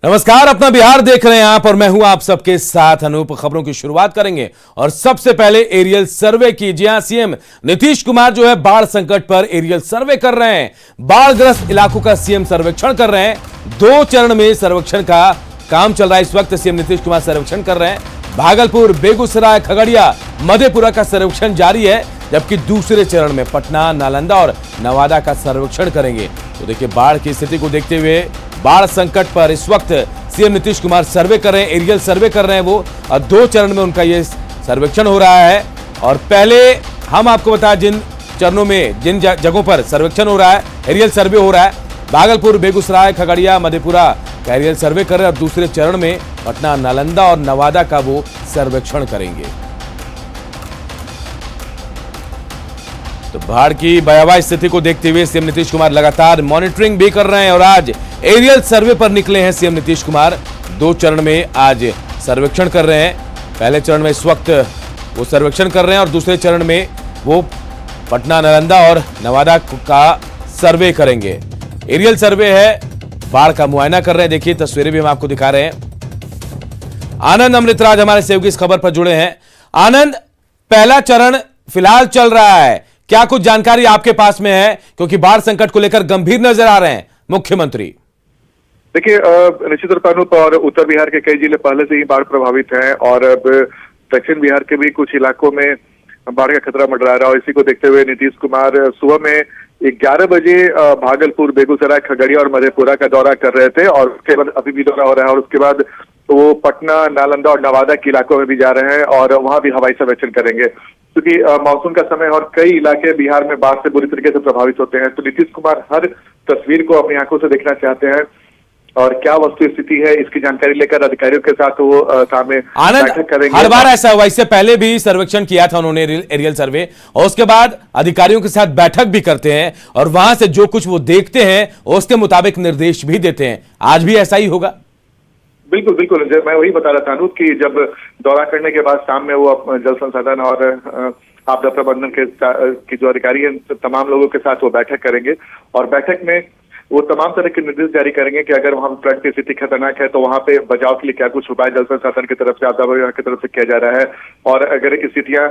नमस्कार, अपना बिहार देख रहे हैं आप और मैं हूं आप सबके साथ अनूप। खबरों की शुरुआत करेंगे और सबसे पहले एरियल सर्वे की। जी हां, सीएम नीतीश कुमार जो है बाढ़ संकट पर एरियल सर्वे कर रहे हैं। बाढ़ग्रस्त इलाकों का सीएम सर्वेक्षण कर रहे हैं। 2 चरण में सर्वेक्षण का काम चल रहा है। इस वक्त सीएम नीतीश कुमार सर्वेक्षण कर रहे हैं। भागलपुर, बेगूसराय, खगड़िया, मधेपुरा का सर्वेक्षण जारी है, जबकि दूसरे चरण में पटना, नालंदा और नवादा का सर्वेक्षण करेंगे। तो देखिए, बाढ़ की स्थिति को देखते हुए बाढ़ संकट पर इस वक्त सीएम नीतीश कुमार सर्वे कर रहे हैं, एरियल सर्वे कर रहे हैं वो, और 2 चरण में उनका ये सर्वेक्षण हो रहा है। और पहले हम आपको बताएं जिन चरणों में जिन जगहों पर सर्वेक्षण हो रहा है, एरियल सर्वे हो रहा है, भागलपुर, बेगूसराय, खगड़िया, मधेपुरा का एरियल सर्वे कर रहे हैं और दूसरे चरण में पटना, नालंदा और नवादा का वो सर्वेक्षण करेंगे। तो बाढ़ की भयावह स्थिति को देखते हुए सीएम नीतीश कुमार लगातार मॉनिटरिंग भी कर रहे हैं और आज एरियल सर्वे पर निकले हैं सीएम नीतीश कुमार। 2 चरण में आज सर्वेक्षण कर रहे हैं। पहले चरण में इस वक्त वो सर्वेक्षण कर रहे हैं और दूसरे चरण में वो पटना, नालंदा और नवादा का सर्वे करेंगे। एरियल सर्वे है, बाढ़ का मुआयना कर रहे हैं। देखिए, तस्वीरें भी हम आपको दिखा रहे हैं। आनंद अमृतराज हमारे सहयोगी इस खबर पर जुड़े हैं। आनंद, पहला चरण फिलहाल चल रहा है, क्या कुछ जानकारी आपके पास में है? क्योंकि बाढ़ संकट को लेकर गंभीर नजर आ रहे हैं मुख्यमंत्री। देखिए, निश्चित रूप से और उत्तर बिहार के कई जिले पहले से ही बाढ़ प्रभावित हैं और अब दक्षिण बिहार के भी कुछ इलाकों में बाढ़ का खतरा मंडरा रहा है। और इसी को देखते हुए नीतीश कुमार सुबह में 11 बजे भागलपुर, बेगूसराय, खगड़िया और मधेपुरा का दौरा कर रहे थे और उसके बाद अभी भी दौरा हो रहा है। और उसके बाद वो पटना, नालंदा और नवादा के इलाकों में भी जा रहे हैं और वहां भी हवाई सर्वेक्षण करेंगे, क्योंकि मानसून का समय और कई इलाके बिहार में बाढ़ से बुरी तरीके से प्रभावित होते हैं। तो नीतीश कुमार हर तस्वीर को अपनी आंखों से देखना चाहते हैं और क्या वस्तु स्थिति है इसकी जानकारी लेकर अधिकारियों के साथ वो सामने बैठक करेंगे। हर बार ऐसा हुआ, इससे पहले भी सर्वेक्षण किया था उन्होंने एरियल सर्वे, और उसके बाद अधिकारियों के साथ बैठक भी करते हैं और वहां से जो कुछ वो देखते हैं उसके मुताबिक निर्देश भी देते हैं। आज भी ऐसा ही होगा? बिल्कुल बिल्कुल, मैं वही बता रहा था अनूप कि जब दौरा करने के बाद शाम में वो जल संसाधन और आपदा प्रबंधन के जो अधिकारी हैं तमाम लोगों के साथ वो बैठक करेंगे और बैठक में वो तमाम तरह के निर्देश जारी करेंगे कि अगर वहां फ्लड की स्थिति खतरनाक है तो वहां पे बचाव के लिए क्या कुछ उपाय जल संसाधन की तरफ से, आपदा विभाग की तरफ से किया जा रहा है, और अगर स्थितियां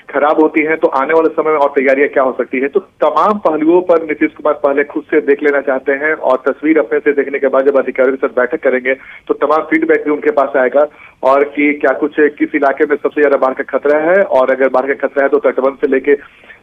खराब होती हैं तो आने वाले समय में और तैयारियां क्या हो सकती है। तो तमाम पहलुओं पर नीतीश कुमार पहले खुद से देख लेना चाहते हैं और तस्वीर अपने से देखने के बाद जब अधिकारियों के साथ बैठक करेंगे तो तमाम फीडबैक भी उनके पास आएगा और कि क्या कुछ किस इलाके में सबसे ज्यादा बाढ़ का खतरा है, और अगर बाढ़ का खतरा है तो तटबंध से लेके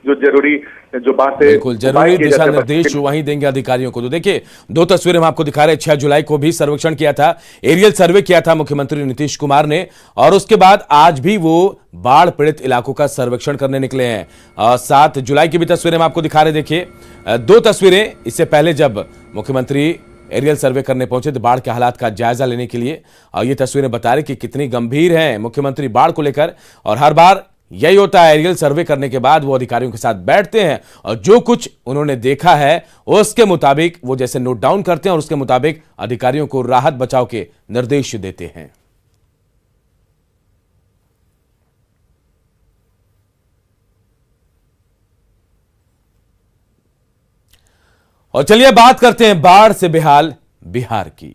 जो जरूरी जो बात है, बिल्कुल जरूरी दिशा निर्देश वहीं देंगे अधिकारियों को। तो देखिए, 2 तस्वीरें हम आपको दिखा रहे हैं। 6 जुलाई को भी सर्वेक्षण किया था, एरियल सर्वे किया था मुख्यमंत्री नीतीश कुमार ने, और उसके बाद आज भी वो बाढ़ पीड़ित इलाकों का सर्वेक्षण करने निकले हैं। 7 जुलाई की भी तस्वीरें हम आपको दिखा रहे। देखिए, 2 तस्वीरें इससे पहले जब मुख्यमंत्री एरियल सर्वे करने पहुंचे थे बाढ़ के हालात का जायजा लेने के लिए, और ये तस्वीरें बता रही कि कितनी गंभीर है मुख्यमंत्री बाढ़ को लेकर। और हर बार यही होता है, एरियल सर्वे करने के बाद वो अधिकारियों के साथ बैठते हैं और जो कुछ उन्होंने देखा है उसके मुताबिक वो जैसे नोट डाउन करते हैं और उसके मुताबिक अधिकारियों को राहत बचाव के निर्देश देते हैं। और चलिए बात करते हैं बाढ़ से बेहाल बिहार की।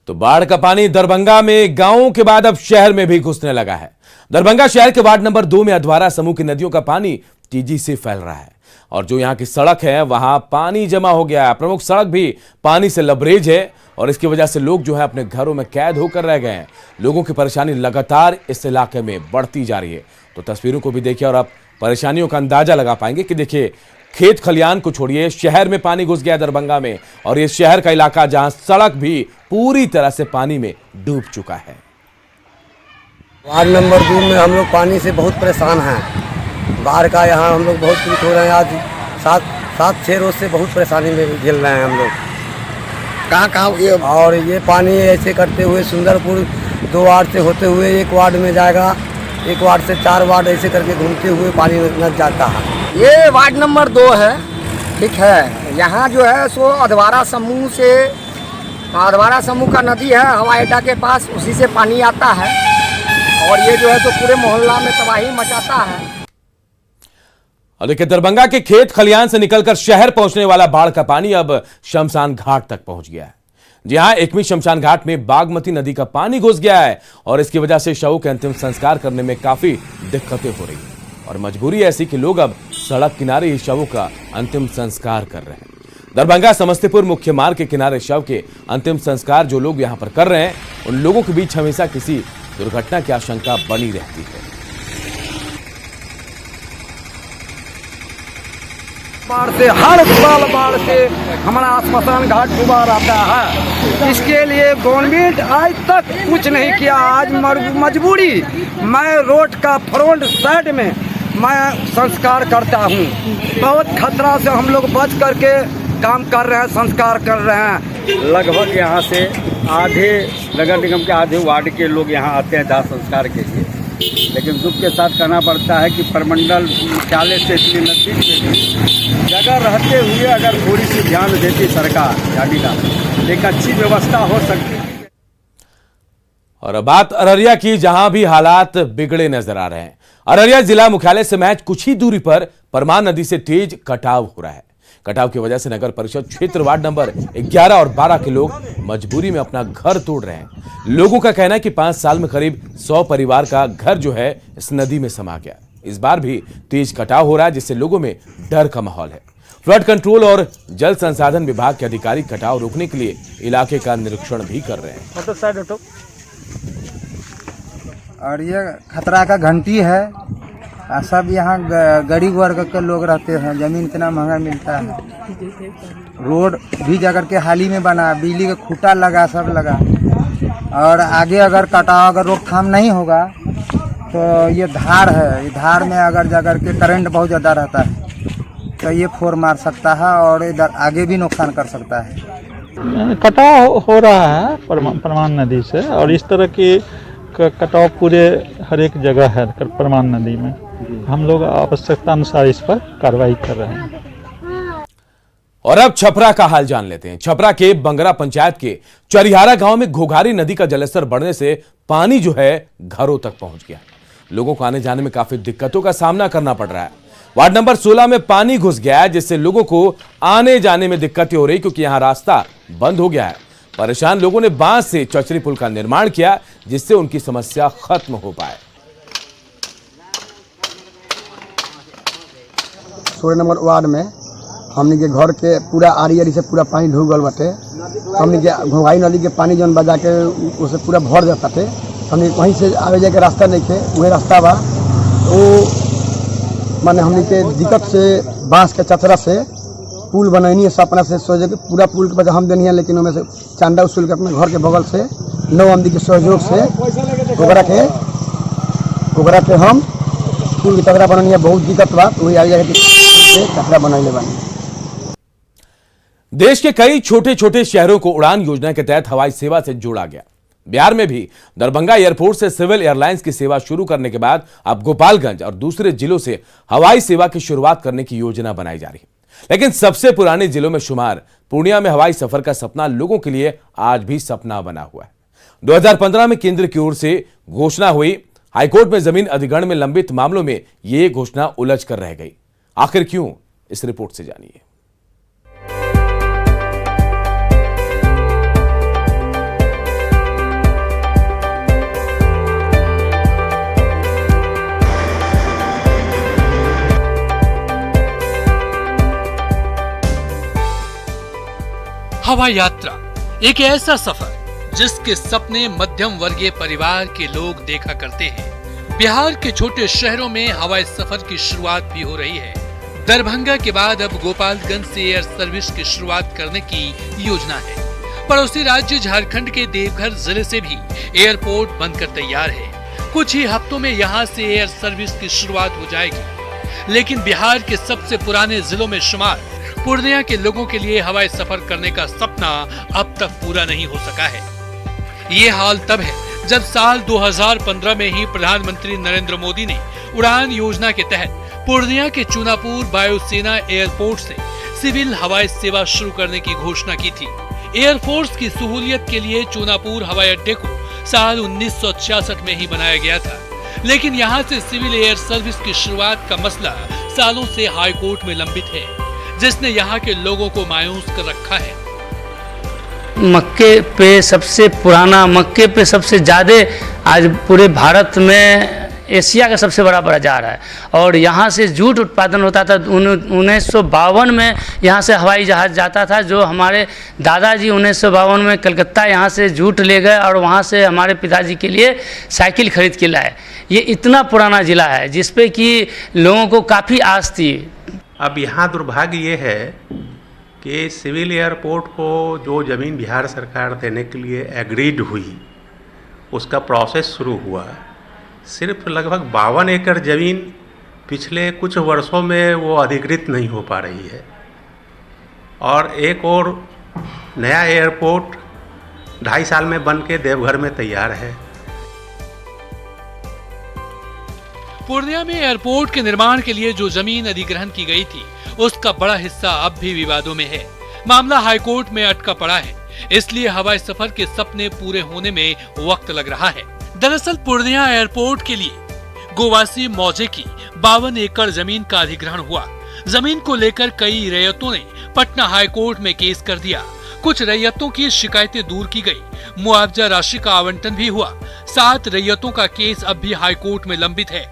तो बाढ़ का पानी दरभंगा में गांवों के बाद अब शहर में भी घुसने लगा है। दरभंगा शहर के वार्ड नंबर 2 में अधवारा समूह की नदियों का पानी तेजी से फैल रहा है और जो यहां की सड़क है वहां पानी जमा हो गया है। प्रमुख सड़क भी पानी से लबरेज है और इसकी वजह से लोग जो है अपने घरों में कैद होकर रह गए हैं। लोगों की परेशानी लगातार इस इलाके में बढ़ती जा रही है। तो तस्वीरों को भी देखिए और आप परेशानियों का अंदाजा लगा पाएंगे कि देखिए, खेत खलियान को छोड़िए, शहर में पानी घुस गया दरभंगा में, और ये शहर का इलाका जहां सड़क भी पूरी तरह से पानी में डूब चुका है। वार्ड नंबर 2 में हम लोग पानी से बहुत परेशान हैं। बाढ़ का यहाँ हम लोग बहुत पीड़ित हो रहे हैं। आज 7-6 रोज से बहुत परेशानी में झेल रहे हैं हम लोग। कहाँ और ये पानी ऐसे करते हुए सुंदरपुर 2 वार्ड से होते हुए 1 वार्ड में जाएगा, 1 वार्ड से 4 वार्ड, ऐसे करके घूमते हुए पानी न जाता है। ये वार्ड नंबर 2 है, ठीक है। यहाँ जो है सो अधवारा समूह का नदी है, हवाई अड्डा के पास, उसी से पानी आता है और ये जो है तो पूरे मोहल्ला में तबाही मचाता है। और देखिए, दरभंगा के खेत खलियान से निकलकर शहर पहुंचने वाला बाढ़ का पानी अब शमशान घाट तक पहुंच गया है। जी हां, एकमी शमशान घाट में बागमती नदी का पानी घुस गया है और इसकी वजह से शवों के अंतिम संस्कार करने में काफी दिक्कतें हो रही हैं और मजबूरी ऐसी कि लोग अब सड़क किनारे ही शवों का अंतिम संस्कार कर रहे हैं। दरभंगा समस्तीपुर मुख्य मार्ग के किनारे शव के अंतिम संस्कार जो लोग यहां पर कर रहे हैं, उन लोगों के बीच हमेशा किसी दुर्घटना की आशंका बनी रहती है। बाढ़ से हर साल बाढ़ से हमारा शमशान घाट डूबा रहता है। इसके लिए गवर्नमेंट आज तक कुछ नहीं किया। आज मजबूरी मैं रोड का फ्रंट साइड में मैं संस्कार करता हूँ। बहुत खतरा से हम लोग बच करके काम कर रहे हैं, संस्कार कर रहे हैं। लगभग यहाँ से आधे नगर निगम के आधे वार्ड के लोग यहाँ आते हैं दाह संस्कार के लिए, लेकिन दुख के साथ कहना पड़ता है कि प्रमंडल मुख्यालय से इतनी नजदीक में भी जगह रहते हुए अगर थोड़ी सी ध्यान देती सरकार जानीला, एक अच्छी व्यवस्था हो सकती है। और बात अररिया की, जहां भी हालात बिगड़े नजर आ रहे हैं। अररिया जिला मुख्यालय से महज कुछ ही दूरी पर परमान नदी से तेज कटाव हो रहा है। कटाव की वजह से नगर परिषद क्षेत्र वार्ड नंबर 11 और 12 के लोग मजबूरी में अपना घर तोड़ रहे हैं। लोगों का कहना है कि 5 साल में करीब 100 परिवार का घर जो है इस नदी में समा गया। इस बार भी तेज कटाव हो रहा है, जिससे लोगों में डर का माहौल है। फ्लड कंट्रोल और जल संसाधन विभाग के अधिकारी कटाव रोकने के लिए इलाके का निरीक्षण भी कर रहे हैं। और ये खतरा का घंटी है। सब यहाँ गरीब वर्ग के लोग रहते हैं, जमीन इतना महंगा मिलता है। रोड भी जाकर के हाल ही में बना, बिजली का खूंटा लगा, सब लगा। और आगे अगर कटाव अगर रोकथाम नहीं होगा तो ये धार है, ये धार में अगर जाकर के करंट बहुत ज़्यादा रहता है तो ये फोर मार सकता है और इधर आगे भी नुकसान कर सकता है। कटाव हो रहा है परमान नदी से, और इस तरह की कटाव पूरे हर एक जगह है परमान नदी में। हम लोग आवश्यकता अनुसार इस पर कार्रवाई कर रहे हैं। और अब छपरा का हाल जान लेते हैं। छपरा के बंगरा पंचायत के चरिहारा गांव में घोघारी नदी का जलस्तर बढ़ने से पानी जो है घरों तक पहुंच गया। लोगों को आने जाने में काफी दिक्कतों का सामना करना पड़ रहा है। वार्ड नंबर 16 में पानी घुस गया है, जिससे लोगों को आने जाने में दिक्कतें हो रही, क्योंकि यहां रास्ता बंद हो गया है। परेशान लोगों ने बांस से चचरी पुल का निर्माण किया, जिससे उनकी समस्या खत्म हो पाए। 16 नंबर वार्ड में हमने के घर के पूरा आरी से पूरा पानी ढूक गल बाटे। हमने के घोघाई नदी के पानी जौन बजा के उसे पूरा भर जाता थे। हमने कहीं से आगे जाके रास्ता नहीं थे, वही रास्ता बा वो माने हमने के दिक्कत से बांस के चतरा से पुल बनैनी है। सपना से सोचे कि पूरा पुल के वजह हम देनी है, लेकिन उनमें से चांदा उसूल के अपने घर के बगल से 9 आमदी के सहयोग से ओकरा के हम पुल की चतरा बननी है। बहुत दिक्कत बा, वही आगे जाके चतरा बनैले बानी। देश के कई छोटे छोटे शहरों को उड़ान योजना के तहत हवाई सेवा से जोड़ा गया। बिहार में भी दरभंगा एयरपोर्ट से सिविल एयरलाइंस की सेवा शुरू करने के बाद अब गोपालगंज और दूसरे जिलों से हवाई सेवा की शुरुआत करने की योजना बनाई जा रही है। लेकिन सबसे पुराने जिलों में शुमार पूर्णिया में हवाई सफर का सपना लोगों के लिए आज भी सपना बना हुआ है। 2015 में केंद्र की ओर से घोषणा हुई। हाईकोर्ट में जमीन अधिग्रहण में लंबित मामलों में यह घोषणा उलझ कर रह गई। आखिर क्यों, इस रिपोर्ट से जानिए। हवाई यात्रा एक ऐसा सफर जिसके सपने मध्यम वर्गीय परिवार के लोग देखा करते हैं। बिहार के छोटे शहरों में हवाई सफर की शुरुआत भी हो रही है। दरभंगा के बाद अब गोपालगंज से एयर सर्विस की शुरुआत करने की योजना है। पड़ोसी राज्य झारखंड के देवघर जिले से भी एयरपोर्ट बनकर तैयार है। कुछ ही हफ्तों में यहाँ से एयर सर्विस की शुरुआत हो जाएगी। लेकिन बिहार के सबसे पुराने जिलों में शुमार पूर्णिया के लोगों के लिए हवाई सफर करने का सपना अब तक पूरा नहीं हो सका है। ये हाल तब है जब साल 2015 में ही प्रधानमंत्री नरेंद्र मोदी ने उड़ान योजना के तहत पूर्णिया के चूनापुर वायुसेना एयरपोर्ट से सिविल हवाई सेवा शुरू करने की घोषणा की थी। एयरफोर्स की सहूलियत के लिए चूनापुर हवाई अड्डे को साल 1966 में ही बनाया गया था, लेकिन यहाँ से सिविल एयर सर्विस की शुरुआत का मसला सालों से हाई कोर्ट में लंबित है, जिसने यहाँ के लोगों को मायूस कर रखा है। मक्के पे सबसे पुराना, मक्के पे सबसे ज़्यादा आज पूरे भारत में एशिया का सबसे बड़ा बाजार है और यहाँ से जूट उत्पादन होता था। 1952 में यहाँ से हवाई जहाज़ जाता था, जो हमारे दादाजी 1952 में कलकत्ता यहाँ से जूट ले गए और वहाँ से हमारे पिताजी के लिए साइकिल खरीद के लाए। ये इतना पुराना ज़िला है जिस पे कि लोगों को काफ़ी आस थी। अब यहाँ दुर्भाग्य ये है कि सिविल एयरपोर्ट को जो ज़मीन बिहार सरकार देने के लिए एग्रीड हुई, उसका प्रोसेस शुरू हुआ। सिर्फ लगभग 52 एकड़ ज़मीन पिछले कुछ वर्षों में वो अधिकृत नहीं हो पा रही है और एक और नया एयरपोर्ट 2.5 साल में बन के देवघर में तैयार है। पूर्णिया में एयरपोर्ट के निर्माण के लिए जो जमीन अधिग्रहण की गई थी, उसका बड़ा हिस्सा अब भी विवादों में है। मामला हाईकोर्ट में अटका पड़ा है, इसलिए हवाई सफर के सपने पूरे होने में वक्त लग रहा है। दरअसल पूर्णिया एयरपोर्ट के लिए गोवासी मौजे की 52 एकड़ जमीन का अधिग्रहण हुआ। जमीन को लेकर कई रैयतों ने पटना हाईकोर्ट में केस कर दिया। कुछ रैयतों की शिकायतें दूर की गई, मुआवजा राशि का आवंटन भी हुआ। 7 रैयतों का केस अब भी हाईकोर्ट में लंबित है।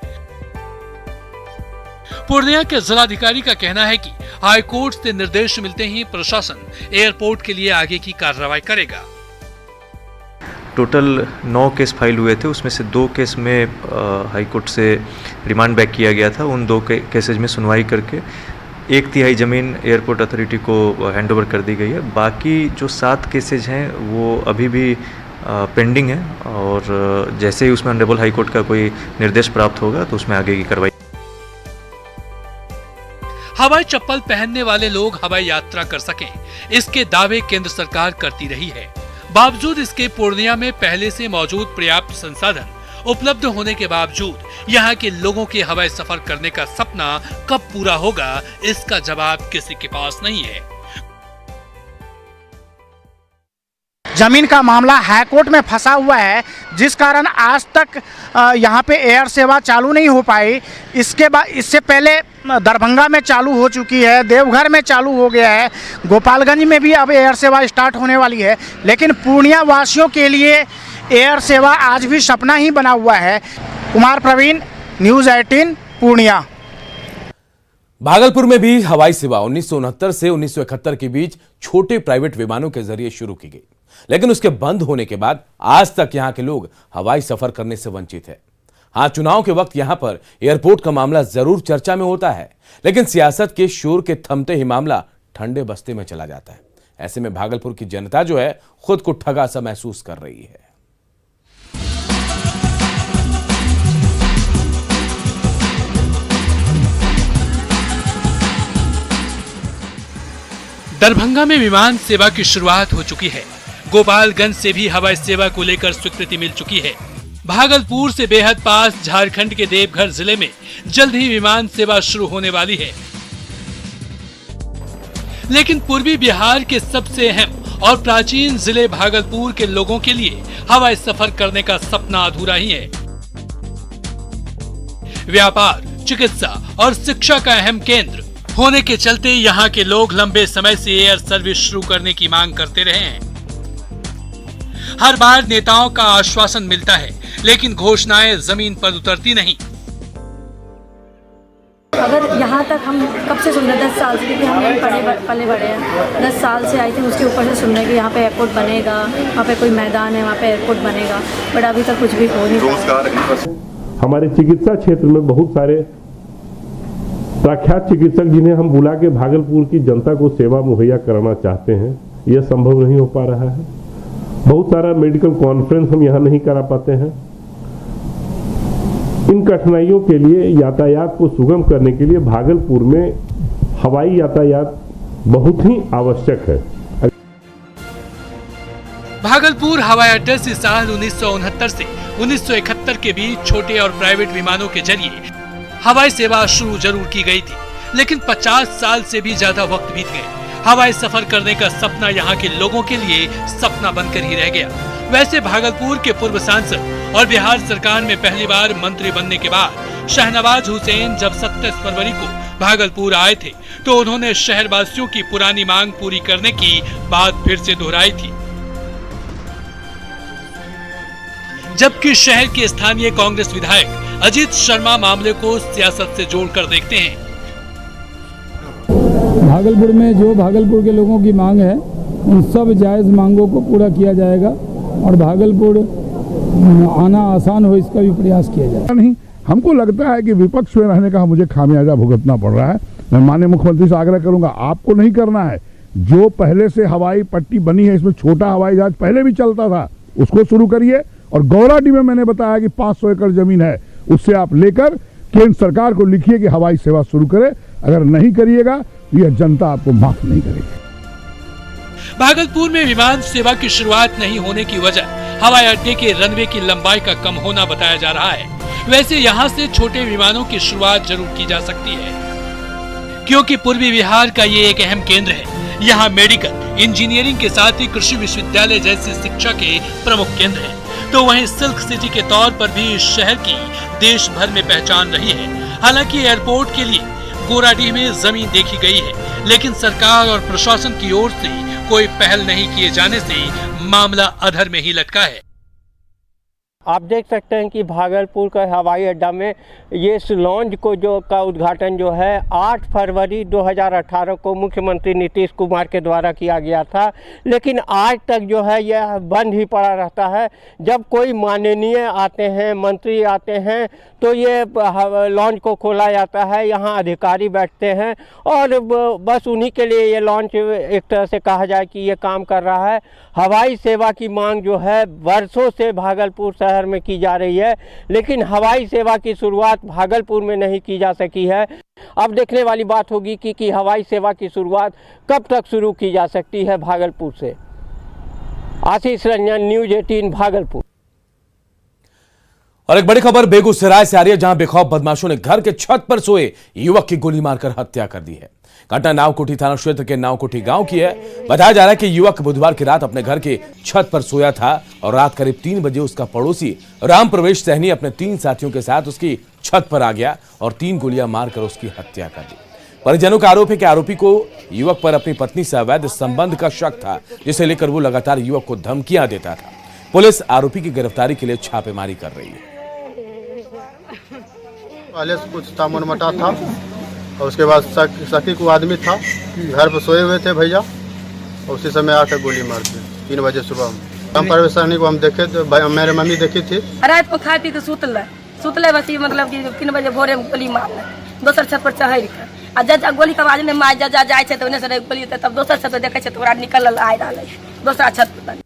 पूर्णिया के जिलाधिकारी का कहना है कि हाईकोर्ट से निर्देश मिलते ही प्रशासन एयरपोर्ट के लिए आगे की कार्रवाई करेगा। टोटल 9 केस फाइल हुए थे, उसमें से 2 केस में हाईकोर्ट से रिमांड बैक किया गया था। उन 2 केसेज में सुनवाई करके 1/3 ज़मीन एयरपोर्ट अथॉरिटी को हैंडओवर कर दी गई है। बाकी जो 7 केसेज हैं वो अभी भी पेंडिंग है और जैसे ही उसमें ऑनरेबल हाईकोर्ट का कोई निर्देश प्राप्त होगा तो उसमें आगे की कार्रवाई। हवाई चप्पल पहनने वाले लोग हवाई यात्रा कर सकें, इसके दावे केंद्र सरकार करती रही है। बावजूद इसके पूर्णिया में पहले से मौजूद पर्याप्त संसाधन उपलब्ध होने के बावजूद यहाँ के लोगों के हवाई सफर करने का सपना कब पूरा होगा, इसका जवाब किसी के पास नहीं है। जमीन का मामला हाईकोर्ट में फंसा हुआ है, जिस कारण आज तक यहाँ पे एयर सेवा चालू नहीं हो पाई। इससे पहले दरभंगा में चालू हो चुकी है, देवघर में चालू हो गया है, गोपालगंज में भी अब एयर सेवा स्टार्ट होने वाली है, लेकिन पूर्णिया वासियों के लिए एयर सेवा आज भी सपना ही बना हुआ है। कुमार प्रवीण, न्यूज़ 18 पूर्णिया। भागलपुर में भी हवाई सेवा 1969 से 1971 के बीच छोटे प्राइवेट विमानों के जरिए शुरू की गई, लेकिन उसके बंद होने के बाद आज तक यहां के लोग हवाई सफर करने से वंचित है। हां, चुनाव के वक्त यहां पर एयरपोर्ट का मामला जरूर चर्चा में होता है, लेकिन सियासत के शोर के थमते ही मामला ठंडे बस्ते में चला जाता है। ऐसे में भागलपुर की जनता जो है खुद को ठगा सा महसूस कर रही है। दरभंगा में विमान सेवा की शुरुआत हो चुकी है। गोपालगंज से भी हवाई सेवा को लेकर स्वीकृति मिल चुकी है। भागलपुर से बेहद पास झारखंड के देवघर जिले में जल्द ही विमान सेवा शुरू होने वाली है, लेकिन पूर्वी बिहार के सबसे अहम और प्राचीन जिले भागलपुर के लोगों के लिए हवाई सफर करने का सपना अधूरा ही है। व्यापार, चिकित्सा और शिक्षा का अहम केंद्र होने के चलते यहाँ के लोग लंबे समय से एयर सर्विस शुरू करने की मांग करते रहे हैं। हर बार नेताओं का आश्वासन मिलता है, लेकिन घोषणाएं जमीन पर उतरती नहीं। अगर यहाँ तक हम कब से सुन रहे 10 साल से, क्योंकि हम यहीं पले बड़े हैं, 10 साल से आई थी उसके ऊपर से सुन रहे कि यहाँ पे एयरपोर्ट बनेगा, वहाँ पे कोई मैदान है, वहाँ पे एयरपोर्ट बनेगा, बट अभी तक कुछ भी हो नहीं पाया। हमारे चिकित्सा क्षेत्र में बहुत सारे प्रख्यात चिकित्सक जिन्हें हम बुला के भागलपुर की जनता को सेवा मुहैया कराना चाहते हैं, यह संभव नहीं हो पा रहा है। बहुत सारा मेडिकल कॉन्फ्रेंस हम यहाँ नहीं करा पाते हैं। इन कठिनाइयों के लिए यातायात को सुगम करने के लिए भागलपुर में हवाई यातायात बहुत ही आवश्यक है। भागलपुर हवाई अड्डे से साल 1969 से 1971 के बीच छोटे और प्राइवेट विमानों के जरिए हवाई सेवा शुरू जरूर की गई थी, लेकिन 50 साल से भी ज्यादा वक्त बीत गए। हवाई सफर करने का सपना यहाँ के लोगों के लिए सपना बनकर ही रह गया। वैसे भागलपुर के पूर्व सांसद और बिहार सरकार में पहली बार मंत्री बनने के बाद शहनवाज हुसैन जब 27 फरवरी को भागलपुर आए थे तो उन्होंने शहरवासियों की पुरानी मांग पूरी करने की बात फिर से दोहराई थी। जबकि शहर के स्थानीय कांग्रेस विधायक अजीत शर्मा मामले को सियासत से जोड़कर देखते हैं। भागलपुर में जो भागलपुर के लोगों की मांग है उन सब जायज मांगों को पूरा किया जाएगा और भागलपुर आना आसान हो इसका भी प्रयास किया जाएगा। नहीं, हमको लगता है कि विपक्ष में रहने का मुझे खामियाजा भुगतना पड़ रहा है। मैं माननीय मुख्यमंत्री से आग्रह करूंगा, आपको नहीं करना है। जो पहले से हवाई पट्टी बनी है, इसमें छोटा हवाई जहाज पहले भी चलता था, उसको शुरू करिए। और गौराडी में मैंने बताया कि 500 एकड़ जमीन है, उससे आप लेकर केंद्र सरकार को लिखिए कि हवाई सेवा शुरू करे। अगर नहीं करिएगा तो यह जनता आपको माफ नहीं करेगी। भागलपुर में विमान सेवा की शुरुआत नहीं होने की वजह हवाई अड्डे के रनवे की लंबाई का कम होना बताया जा रहा है। वैसे यहाँ से छोटे विमानों की शुरुआत जरूर की जा सकती है, क्योंकि पूर्वी बिहार का ये एक अहम केंद्र है। यहाँ मेडिकल, इंजीनियरिंग के साथ ही कृषि विश्वविद्यालय जैसे शिक्षा के प्रमुख केंद्र हैं। तो वहीं सिल्क सिटी के तौर पर भी इस शहर की देश भर में पहचान रही है। हालांकि एयरपोर्ट के लिए गोराडीह में जमीन देखी गई है, लेकिन सरकार और प्रशासन की ओर से कोई पहल नहीं किए जाने से मामला अधर में ही लटका है। आप देख सकते हैं कि भागलपुर का हवाई अड्डा में ये इस लॉन्च को का उद्घाटन जो है 8 फरवरी 2018 को मुख्यमंत्री नीतीश कुमार के द्वारा किया गया था, लेकिन आज तक जो है यह बंद ही पड़ा रहता है। जब कोई माननीय आते हैं, मंत्री आते हैं, तो ये लॉन्च को खोला जाता है, यहाँ अधिकारी बैठते हैं और बस उन्हीं के लिए ये लॉन्च एक तरह से कहा जाए कि ये काम कर रहा है। हवाई सेवा की मांग जो है वर्षों से भागलपुर शहर में की जा रही है, लेकिन हवाई सेवा की शुरुआत भागलपुर में नहीं की जा सकी है। अब देखने वाली बात होगी कि हवाई सेवा की शुरुआत कब तक शुरू की जा सकती है भागलपुर से। आशीष रंजन, न्यूज़ 18 भागलपुर। और एक बड़ी खबर बेगूसराय से आ रही है, जहां बेखौफ बदमाशों ने घर के छत पर सोए युवक की गोली मारकर हत्या कर दी है। घटना नावकोठी थाना क्षेत्र के नावकोठी गांव की है। बताया जा रहा है कि युवक बुधवार की रात अपने घर के छत पर सोया था और रात करीब 3 बजे उसका पड़ोसी राम प्रवेश सहनी अपने 3 साथियों के साथ उसकी छत पर आ गया और 3 गोलियां मारकर उसकी हत्या कर दी। परिजनों का आरोप है कि आरोपी को युवक पर अपनी पत्नी से अवैध संबंध का शक था, जिसे लेकर वो लगातार युवक को धमकियां देता था। पुलिस आरोपी की गिरफ्तारी के लिए छापेमारी कर रही है। पहले से कुछ सामान मटा था और उसके बाद सखी को आदमी था, घर पर सोए हुए थे भैया, और उसी समय आकर गोली मार दी 3 बजे सुबह में। हम परेशानी को हम देखे तो मेरे मम्मी देखी थी। रात को खा पी के सुतले बस मतलब कि 3 बजे भोरे में गोली मारल, दोसर छत पर चढ़ कर आ जा गोली के आवाज में मार जा जाए तो उन्हें से गोली तब दोसर छत पर देखे तो ओकरा निकल आए रहा दोसरा छत पर।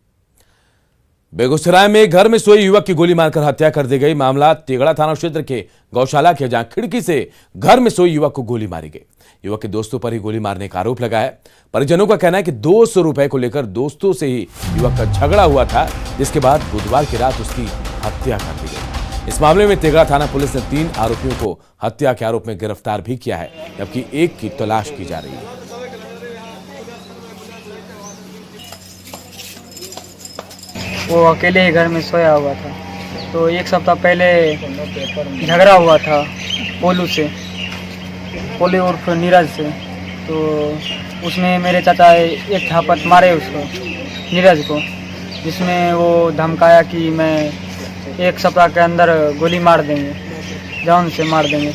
बेगूसराय में घर में सोए युवक की गोली मारकर हत्या कर दी गई। मामला तेगड़ा थाना क्षेत्र के गौशाला के, जहां खिड़की से घर में सोए युवक को गोली मारी गई। युवक के दोस्तों पर ही गोली मारने का आरोप लगा है। परिजनों का कहना है कि 200 रुपए को लेकर दोस्तों से ही युवक का झगड़ा हुआ था, जिसके बाद बुधवार की रात उसकी हत्या कर दी गई। इस मामले में तेगड़ा थाना पुलिस ने 3 आरोपियों को हत्या के आरोप में गिरफ्तार भी किया है, जबकि एक की तलाश की जा रही है। वो अकेले ही घर में सोया हुआ था, तो 1 सप्ताह पहले झगड़ा हुआ था पोलू से, पोलू उर्फ नीरज से। तो उसमें मेरे चाचा एक झापट मारे उसको, नीरज को, जिसमें वो धमकाया कि मैं 1 सप्ताह के अंदर गोली मार देंगे, जान से मार देंगे।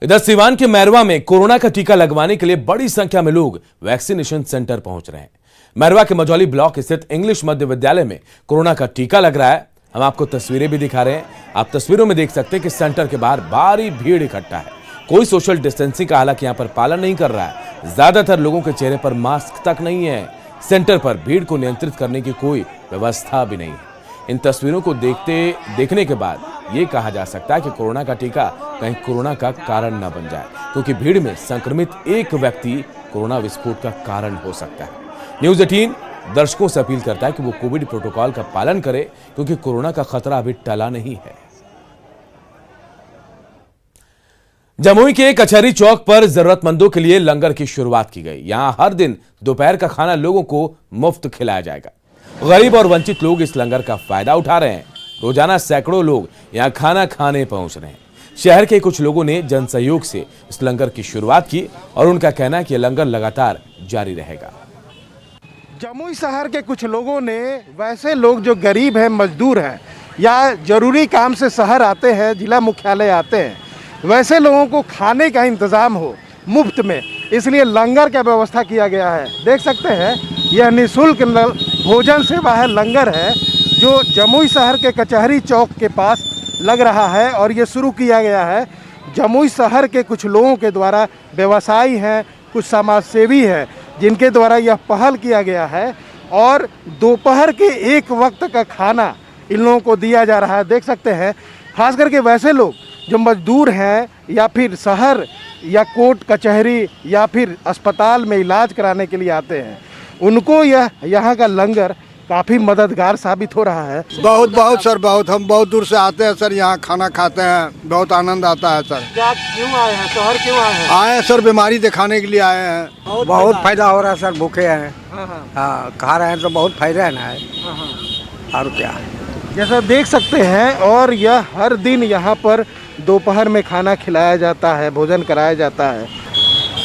इधर सिवान के मैरवा में कोरोना का टीका लगवाने के लिए बड़ी संख्या में लोग वैक्सीनेशन सेंटर पहुंच रहे हैं। मैरवा के मझौली ब्लॉक स्थित इंग्लिश मध्य विद्यालय में कोरोना का टीका लग रहा है। हम आपको तस्वीरें भी दिखा रहे हैं। आप तस्वीरों में देख सकते हैं कि सेंटर के बाहर भारी भीड़ इकट्ठा है। कोई सोशल डिस्टेंसिंग का हालांकि यहां पर पालन नहीं कर रहा है। ज्यादातर लोगों के चेहरे पर मास्क तक नहीं है। सेंटर पर भीड़ को नियंत्रित करने की कोई व्यवस्था भी नहीं है। इन तस्वीरों को देखने के बाद ये कहा जा सकता है कि कोरोना का टीका कहीं कोरोना का कारण न बन जाए, क्योंकि भीड़ में संक्रमित एक व्यक्ति कोरोना विस्फोट का कारण हो सकता है। न्यूज़ 18 दर्शकों से अपील करता है कि वो कोविड प्रोटोकॉल का पालन करें, क्योंकि कोरोना का खतरा अभी टला नहीं है। जमुई के कचहरी चौक पर जरूरतमंदों के लिए लंगर की शुरुआत की गई। यहां हर दिन दोपहर का खाना लोगों को मुफ्त खिलाया जाएगा। गरीब और वंचित लोग इस लंगर का फायदा उठा रहे हैं। रोजाना सैकड़ों लोग यहां खाना खाने पहुंच रहे हैं। शहर के कुछ लोगों ने जन सहयोग से इस लंगर की शुरुआत की और उनका कहना है कि यह लंगर लगातार जारी रहेगा। जमुई शहर के कुछ लोगों ने, वैसे लोग जो गरीब हैं, मजदूर हैं या जरूरी काम से शहर आते हैं, जिला मुख्यालय आते हैं, वैसे लोगों को खाने का इंतज़ाम हो मुफ्त में, इसलिए लंगर का व्यवस्था किया गया है। देख सकते हैं यह निःशुल्क भोजन सेवा है, लंगर है, जो जमुई शहर के कचहरी चौक के पास लग रहा है और ये शुरू किया गया है। जमुई शहर के कुछ लोगों के द्वारा, व्यवसायी हैं, कुछ समाज सेवी हैं, जिनके द्वारा यह पहल किया गया है और दोपहर के एक वक्त का खाना इन लोगों को दिया जा रहा है। देख सकते हैं खास करके वैसे लोग जो मजदूर हैं या फिर शहर या कोर्ट कचहरी या फिर अस्पताल में इलाज कराने के लिए आते हैं, उनको यह यहाँ का लंगर काफ़ी मददगार साबित हो रहा है। बहुत सर, बहुत हम बहुत दूर से आते हैं सर, यहाँ खाना खाते हैं, बहुत आनंद आता है सर। क्या क्यों आए हैं, शहर क्यों आए हैं? आए हैं सर, बीमारी दिखाने के लिए आए हैं। बहुत फायदा हो रहा है सर, भूखे हैं, हाँ खा रहे हैं तो बहुत फायदा है। और क्या, जैसा देख सकते हैं, और यह हर दिन यहाँ पर दोपहर में खाना खिलाया जाता है, भोजन कराया जाता है।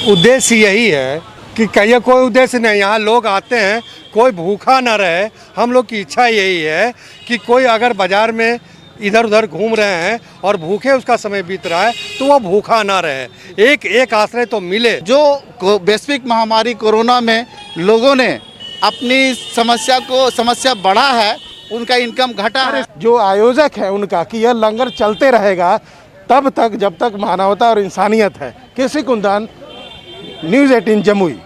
उद्देश्य यही है कि कहीं कोई उद्देश्य नहीं, यहाँ लोग आते हैं, कोई भूखा ना रहे। हम लोग की इच्छा यही है कि कोई अगर बाजार में इधर उधर घूम रहे हैं और भूखे उसका समय बीत रहा है तो वो भूखा ना रहे, एक आश्रय तो मिले। जो वैश्विक महामारी कोरोना में लोगों ने अपनी समस्या बढ़ा है, उनका इनकम घटा है। जो आयोजक है उनका कि यह लंगर चलते रहेगा तब तक जब तक मानवता और इंसानियत है। केसी कुंदन, न्यूज़ 18 जमुई।